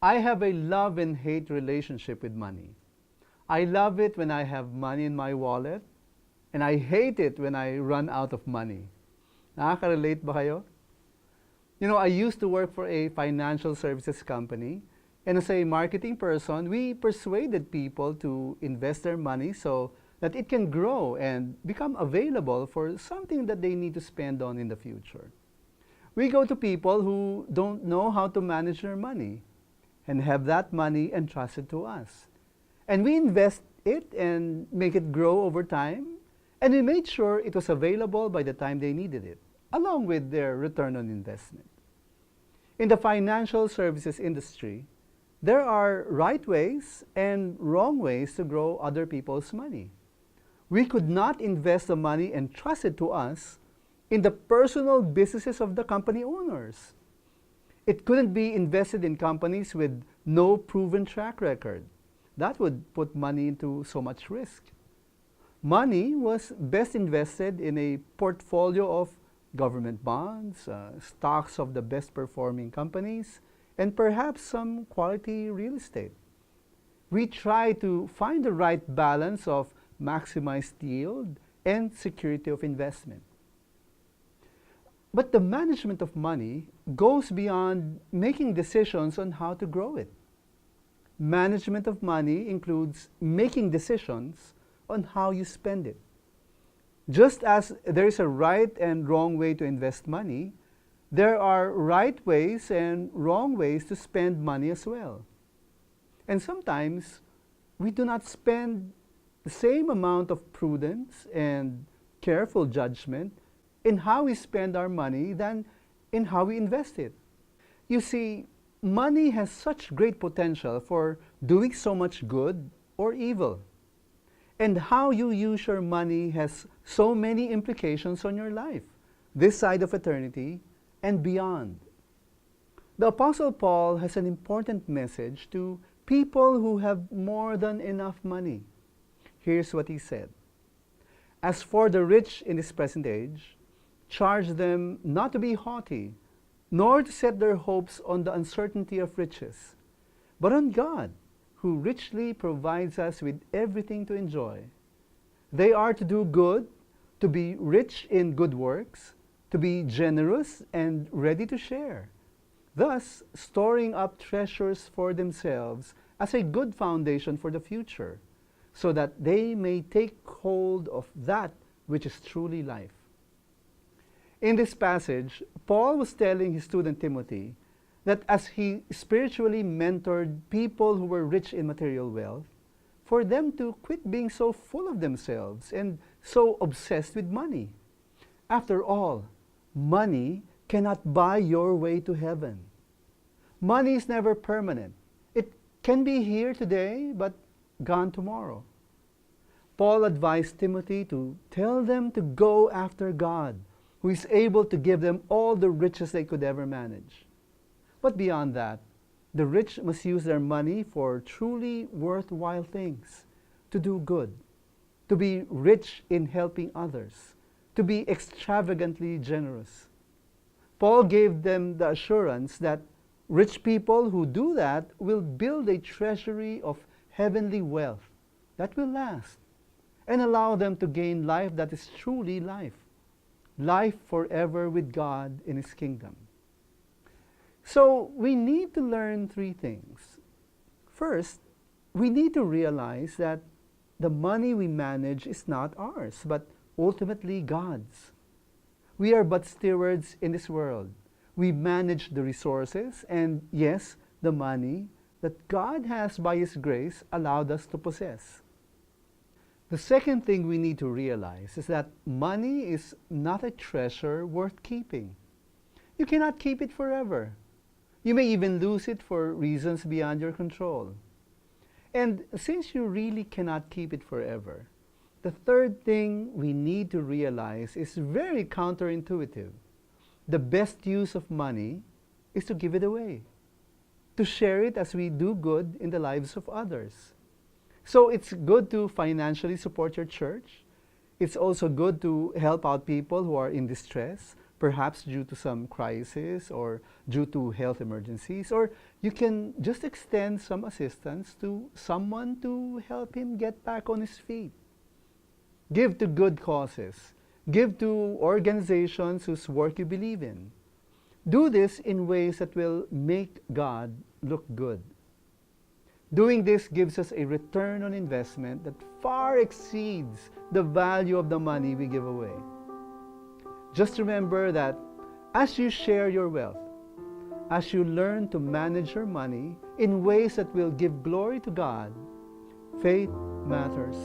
I have a love and hate relationship with money. I love it when I have money in my wallet, and I hate it when I run out of money. Nakaka-relate ba kayo? You know, I used to work for a financial services company, and as a marketing person, we persuaded people to invest their money so that it can grow and become available for something that they need to spend on in the future. We go to people who don't know how to manage their money and have that money entrusted to us. And we invest it and make it grow over time, and we made sure it was available by the time they needed it, along with their return on investment. In the financial services industry, there are right ways and wrong ways to grow other people's money. We could not invest the money entrusted to us in the personal businesses of the company owners. It couldn't be invested in companies with no proven track record. That would put money into so much risk. Money was best invested in a portfolio of government bonds, stocks of the best performing companies, and perhaps some quality real estate. We try to find the right balance of maximized yield and security of investment. But the management of money goes beyond making decisions on how to grow it. Management of money includes making decisions on how you spend it. Just as there is a right and wrong way to invest money, there are right ways and wrong ways to spend money as well. And sometimes we do not spend the same amount of prudence and careful judgment in how we spend our money than in how we invest it. You see, money has such great potential for doing so much good or evil. And how you use your money has so many implications on your life, this side of eternity and beyond. The Apostle Paul has an important message to people who have more than enough money. Here's what he said. As for the rich in this present age, charge them not to be haughty, nor to set their hopes on the uncertainty of riches, but on God, who richly provides us with everything to enjoy. They are to do good, to be rich in good works, to be generous and ready to share, thus storing up treasures for themselves as a good foundation for the future, so that they may take hold of that which is truly life. In this passage, Paul was telling his student Timothy that as he spiritually mentored people who were rich in material wealth, for them to quit being so full of themselves and so obsessed with money. After all, money cannot buy your way to heaven. Money is never permanent. It can be here today, but gone tomorrow. Paul advised Timothy to tell them to go after God, who is able to give them all the riches they could ever manage. But beyond that, the rich must use their money for truly worthwhile things, to do good, to be rich in helping others, to be extravagantly generous. Paul gave them the assurance that rich people who do that will build a treasury of heavenly wealth that will last and allow them to gain life that is truly life, life forever with God in His kingdom. So we need to learn three things. First, we need to realize that the money we manage is not ours, but ultimately God's. We are but stewards in this world. We manage the resources and, yes, the money that God has by His grace allowed us to possess. The second thing we need to realize is that money is not a treasure worth keeping. You cannot keep it forever. You may even lose it for reasons beyond your control. And since you really cannot keep it forever, the third thing we need to realize is very counterintuitive. The best use of money is to give it away, to share it as we do good in the lives of others. So it's good to financially support your church. It's also good to help out people who are in distress, perhaps due to some crisis or due to health emergencies, or you can just extend some assistance to someone to help him get back on his feet. Give to good causes. Give to organizations whose work you believe in. Do this in ways that will make God look good. Doing this gives us a return on investment that far exceeds the value of the money we give away. Just remember that as you share your wealth, as you learn to manage your money in ways that will give glory to God, faith matters